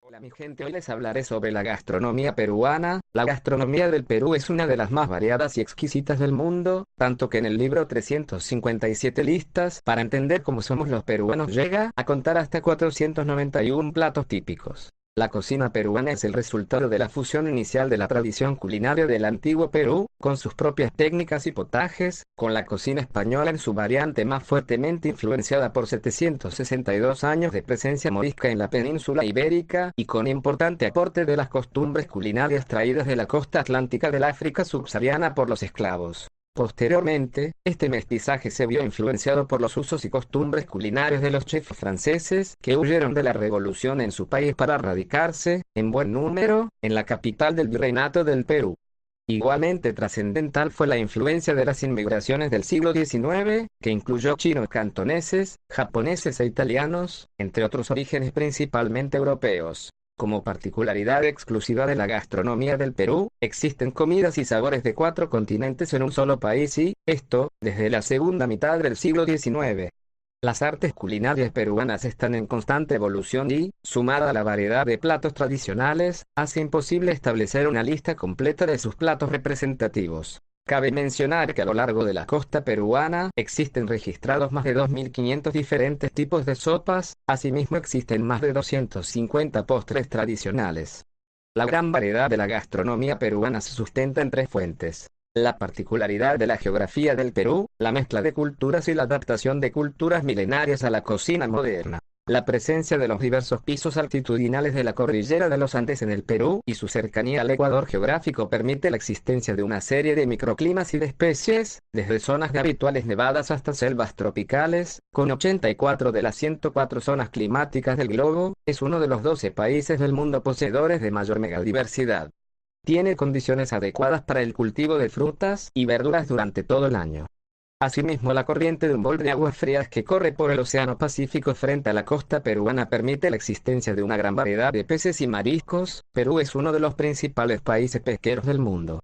Hola mi gente, hoy les hablaré sobre la gastronomía peruana. La gastronomía del Perú es una de las más variadas y exquisitas del mundo, tanto que en el libro 357 listas para entender cómo somos los peruanos llega a contar hasta 491 platos típicos. La cocina peruana es el resultado de la fusión inicial de la tradición culinaria del antiguo Perú, con sus propias técnicas y potajes, con la cocina española en su variante más fuertemente influenciada por 762 años de presencia morisca en la península ibérica, y con importante aporte de las costumbres culinarias traídas de la costa atlántica del África subsahariana por los esclavos. Posteriormente, este mestizaje se vio influenciado por los usos y costumbres culinarios de los chefs franceses, que huyeron de la revolución en su país para radicarse, en buen número, en la capital del Virreinato del Perú. Igualmente trascendental fue la influencia de las inmigraciones del siglo XIX, que incluyó chinos cantoneses, japoneses e italianos, entre otros orígenes principalmente europeos. Como particularidad exclusiva de la gastronomía del Perú, existen comidas y sabores de 4 continentes en un solo país y, esto, desde la segunda mitad del siglo XIX. Las artes culinarias peruanas están en constante evolución y, sumada a la variedad de platos tradicionales, hace imposible establecer una lista completa de sus platos representativos. Cabe mencionar que a lo largo de la costa peruana existen registrados más de 2.500 diferentes tipos de sopas, asimismo existen más de 250 postres tradicionales. La gran variedad de la gastronomía peruana se sustenta en tres fuentes: la particularidad de la geografía del Perú, la mezcla de culturas y la adaptación de culturas milenarias a la cocina moderna. La presencia de los diversos pisos altitudinales de la cordillera de los Andes en el Perú y su cercanía al ecuador geográfico permite la existencia de una serie de microclimas y de especies, desde zonas de habituales nevadas hasta selvas tropicales, con 84 de las 104 zonas climáticas del globo, es uno de los 12 países del mundo poseedores de mayor megadiversidad. Tiene condiciones adecuadas para el cultivo de frutas y verduras durante todo el año. Asimismo, la corriente de un bol de aguas frías que corre por el Océano Pacífico frente a la costa peruana permite la existencia de una gran variedad de peces y mariscos. Perú es uno de los principales países pesqueros del mundo.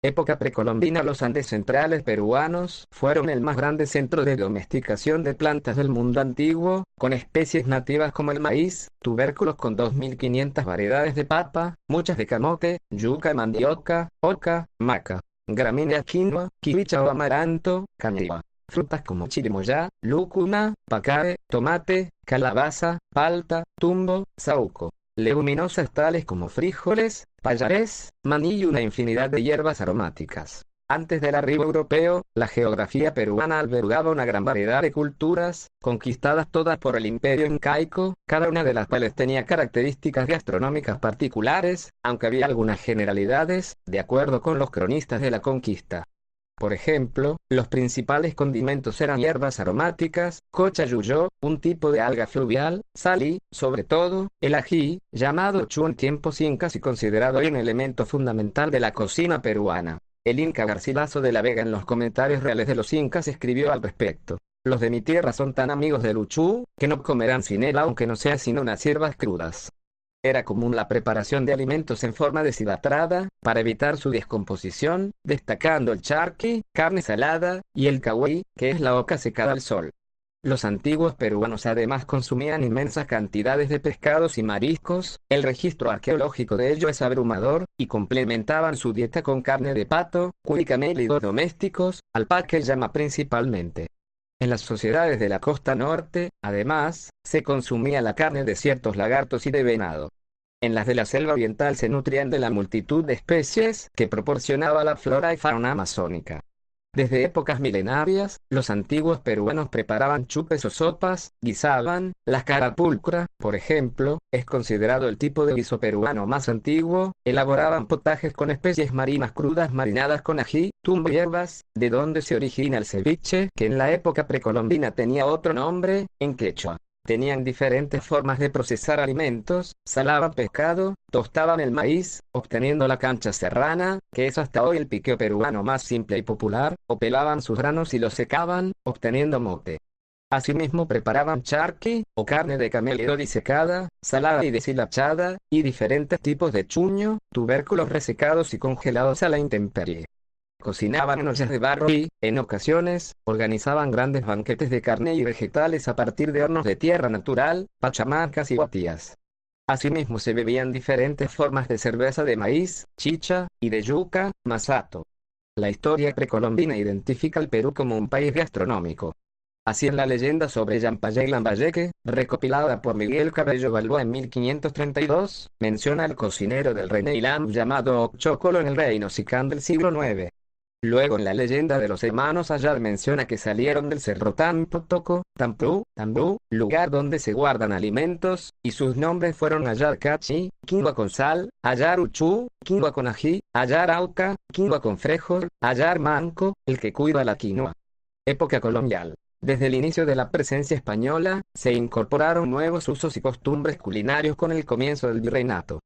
Época precolombina. Los Andes centrales peruanos fueron el más grande centro de domesticación de plantas del mundo antiguo, con especies nativas como el maíz, tubérculos con 2.500 variedades de papa, muchas de camote, yuca, mandioca, oca, maca, gramínea, quinoa, kiwicha o amaranto, caña. Frutas como chirimoyá, lúcuma, pacabe, tomate, calabaza, palta, tumbo, saúco. Leguminosas tales como frijoles, payares, maní y una infinidad de hierbas aromáticas. Antes del arribo europeo, la geografía peruana albergaba una gran variedad de culturas, conquistadas todas por el imperio incaico, cada una de las cuales tenía características gastronómicas particulares, aunque había algunas generalidades, de acuerdo con los cronistas de la conquista. Por ejemplo, los principales condimentos eran hierbas aromáticas, cochayuyo, un tipo de alga fluvial, sal y, sobre todo, el ají, llamado chu en tiempos incas y considerado hoy un elemento fundamental de la cocina peruana. El inca Garcilaso de la Vega en los comentarios reales de los incas escribió al respecto: los de mi tierra son tan amigos del uchú, que no comerán sin él aunque no sea sino unas hierbas crudas. Era común la preparación de alimentos en forma deshidratada, para evitar su descomposición, destacando el charqui, carne salada, y el cahuí, que es la oca secada al sol. Los antiguos peruanos además consumían inmensas cantidades de pescados y mariscos, el registro arqueológico de ello es abrumador, y complementaban su dieta con carne de pato, cuy y camélidos domésticos, alpaca y llama principalmente. En las sociedades de la costa norte, además, se consumía la carne de ciertos lagartos y de venado. En las de la selva oriental se nutrían de la multitud de especies que proporcionaba la flora y fauna amazónica. Desde épocas milenarias, los antiguos peruanos preparaban chupes o sopas, guisaban. La carapulcra, por ejemplo, es considerado el tipo de guiso peruano más antiguo. Elaboraban potajes con especies marinas crudas marinadas con ají, tumbo y hierbas, de donde se origina el ceviche, que en la época precolombina tenía otro nombre, en quechua. Tenían diferentes formas de procesar alimentos: salaban pescado, tostaban el maíz, obteniendo la cancha serrana, que es hasta hoy el piqueo peruano más simple y popular, o pelaban sus granos y los secaban, obteniendo mote. Asimismo preparaban charqui, o carne de camello disecada, salada y deshilachada, y diferentes tipos de chuño, tubérculos resecados y congelados a la intemperie. Cocinaban en ollas de barro y, en ocasiones, organizaban grandes banquetes de carne y vegetales a partir de hornos de tierra natural, pachamacas y guatías. Asimismo se bebían diferentes formas de cerveza de maíz, chicha, y de yuca, masato. La historia precolombina identifica al Perú como un país gastronómico. Así en la leyenda sobre Llampayé y Lambayeque, recopilada por Miguel Cabello Balboa en 1532, menciona al cocinero del rey Neilam llamado Chocolo en el reino Sicán del siglo IX. Luego en la leyenda de los hermanos Ayar menciona que salieron del cerro Tampotoco, Tambrú, lugar donde se guardan alimentos, y sus nombres fueron Ayar Cachi, quinoa con sal, Ayar Uchú, quinoa con ají, Ayar Auca, quinoa con frejol, Ayar Manco, el que cuida la quinoa. Época colonial. Desde el inicio de la presencia española, se incorporaron nuevos usos y costumbres culinarios con el comienzo del virreinato.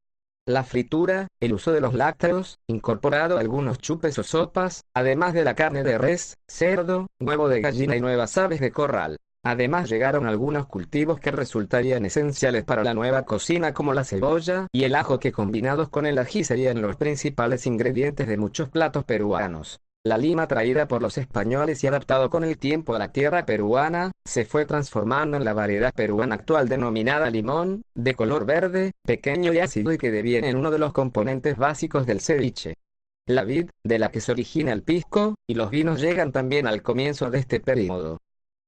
La fritura, el uso de los lácteos, incorporado algunos chupes o sopas, además de la carne de res, cerdo, huevo de gallina y nuevas aves de corral. Además llegaron algunos cultivos que resultarían esenciales para la nueva cocina como la cebolla y el ajo que combinados con el ají serían los principales ingredientes de muchos platos peruanos. La lima traída por los españoles y adaptado con el tiempo a la tierra peruana, se fue transformando en la variedad peruana actual denominada limón, de color verde, pequeño y ácido y que deviene en uno de los componentes básicos del ceviche. La vid, de la que se origina el pisco, y los vinos llegan también al comienzo de este período.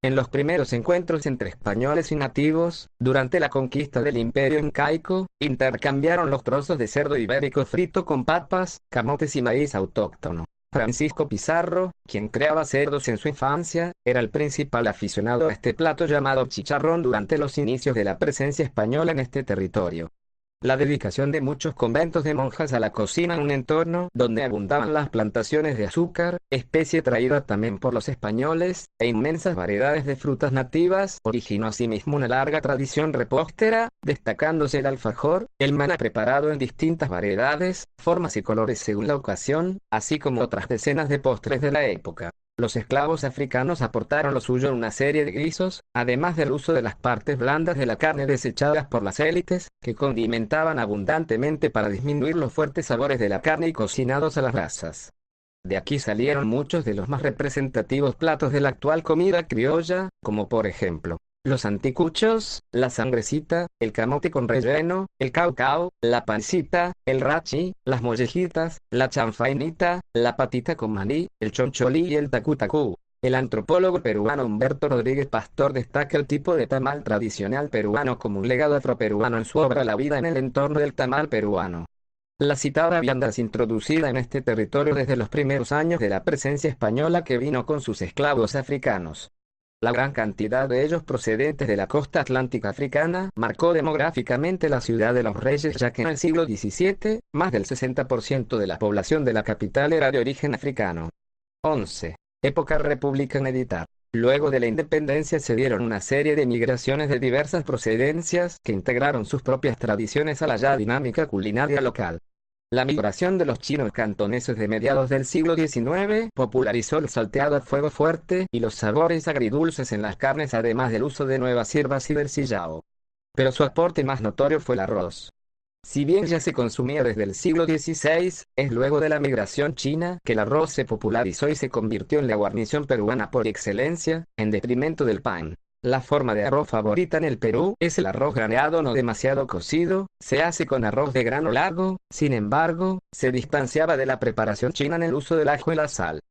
En los primeros encuentros entre españoles y nativos, durante la conquista del imperio incaico, intercambiaron los trozos de cerdo ibérico frito con papas, camotes y maíz autóctono. Francisco Pizarro, quien creaba cerdos en su infancia, era el principal aficionado a este plato llamado chicharrón durante los inicios de la presencia española en este territorio. La dedicación de muchos conventos de monjas a la cocina en un entorno donde abundaban las plantaciones de azúcar, especie traída también por los españoles, e inmensas variedades de frutas nativas, originó asimismo una larga tradición repostera, destacándose el alfajor, el maná preparado en distintas variedades, formas y colores según la ocasión, así como otras decenas de postres de la época. Los esclavos africanos aportaron lo suyo en una serie de guisos, además del uso de las partes blandas de la carne desechadas por las élites, que condimentaban abundantemente para disminuir los fuertes sabores de la carne y cocinados a las brasas. De aquí salieron muchos de los más representativos platos de la actual comida criolla, como por ejemplo, los anticuchos, la sangrecita, el camote con relleno, el caucao, la pancita, el rachi, las mollejitas, la chanfainita, la patita con maní, el choncholí y el tacutacú. El antropólogo peruano Humberto Rodríguez Pastor destaca el tipo de tamal tradicional peruano como un legado afroperuano en su obra La vida en el entorno del tamal peruano. La citada vianda es introducida en este territorio desde los primeros años de la presencia española que vino con sus esclavos africanos. La gran cantidad de ellos procedentes de la costa atlántica africana marcó demográficamente la ciudad de los Reyes, ya que en el siglo XVII, más del 60% de la población de la capital era de origen africano. 11. Época republicana editar. Luego de la independencia se dieron una serie de migraciones de diversas procedencias que integraron sus propias tradiciones a la ya dinámica culinaria local. La migración de los chinos cantoneses de mediados del siglo XIX popularizó el salteado a fuego fuerte y los sabores agridulces en las carnes, además del uso de nuevas hierbas y del sillao. Pero su aporte más notorio fue el arroz. Si bien ya se consumía desde el siglo XVI, es luego de la migración china que el arroz se popularizó y se convirtió en la guarnición peruana por excelencia, en detrimento del pan. La forma de arroz favorita en el Perú es el arroz graneado no demasiado cocido, se hace con arroz de grano largo, sin embargo, se distanciaba de la preparación china en el uso del ajo y la sal.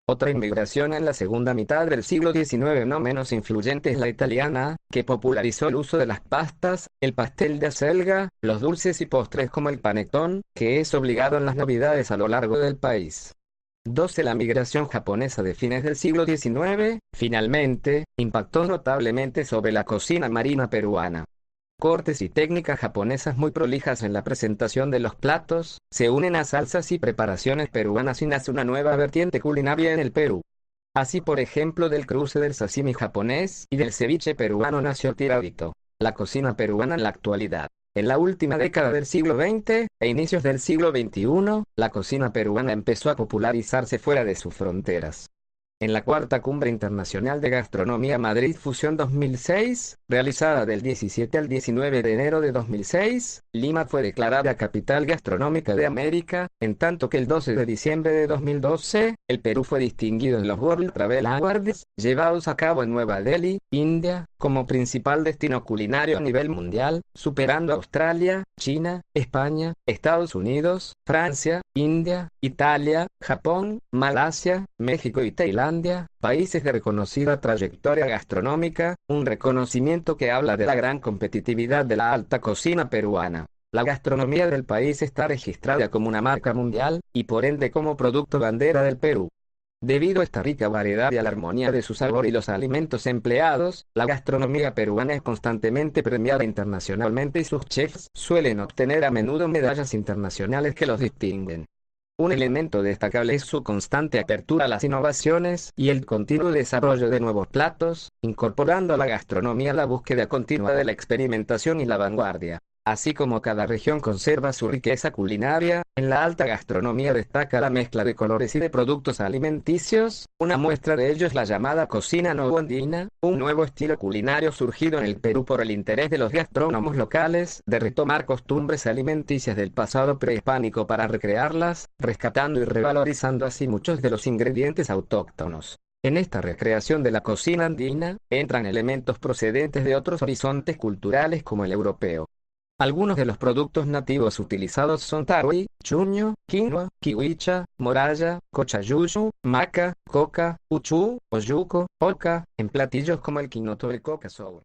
Otra inmigración en la segunda mitad del siglo XIX no menos influyente es la italiana, que popularizó el uso de las pastas, el pastel de acelga, los dulces y postres como el panetón, que es obligado en las navidades a lo largo del país. 12. La migración japonesa de fines del siglo XIX, finalmente, impactó notablemente sobre la cocina marina peruana. Cortes y técnicas japonesas muy prolijas en la presentación de los platos, se unen a salsas y preparaciones peruanas y nace una nueva vertiente culinaria en el Perú. Así por ejemplo del cruce del sashimi japonés y del ceviche peruano nació tiradito, la cocina peruana en la actualidad. En la última década del siglo XX, e inicios del siglo XXI, la cocina peruana empezó a popularizarse fuera de sus fronteras. En la Cuarta Cumbre Internacional de Gastronomía Madrid Fusión 2006, realizada del 17 al 19 de enero de 2006, Lima fue declarada Capital Gastronómica de América, en tanto que el 12 de diciembre de 2012, El Perú fue distinguido en los World Travel Awards, llevados a cabo en Nueva Delhi, India, como principal destino culinario a nivel mundial, superando a Australia, China, España, Estados Unidos, Francia, India, Italia, Japón, Malasia, México y Tailandia, países de reconocida trayectoria gastronómica, un reconocimiento que habla de la gran competitividad de la alta cocina peruana. La gastronomía del país está registrada como una marca mundial, y por ende como producto bandera del Perú. Debido a esta rica variedad y a la armonía de su sabor y los alimentos empleados, la gastronomía peruana es constantemente premiada internacionalmente y sus chefs suelen obtener a menudo medallas internacionales que los distinguen. Un elemento destacable es su constante apertura a las innovaciones y el continuo desarrollo de nuevos platos, incorporando a la gastronomía la búsqueda continua de la experimentación y la vanguardia. Así como cada región conserva su riqueza culinaria, en la alta gastronomía destaca la mezcla de colores y de productos alimenticios. Una muestra de ello es la llamada cocina novoandina, un nuevo estilo culinario surgido en el Perú por el interés de los gastrónomos locales de retomar costumbres alimenticias del pasado prehispánico para recrearlas, rescatando y revalorizando así muchos de los ingredientes autóctonos. En esta recreación de la cocina andina, entran elementos procedentes de otros horizontes culturales como el europeo. Algunos de los productos nativos utilizados son tarwi, chuño, quinoa, kiwicha, moraya, cochayuyu, maca, coca, uchú, oyuco, oca, en platillos como el quinoto del coca sour.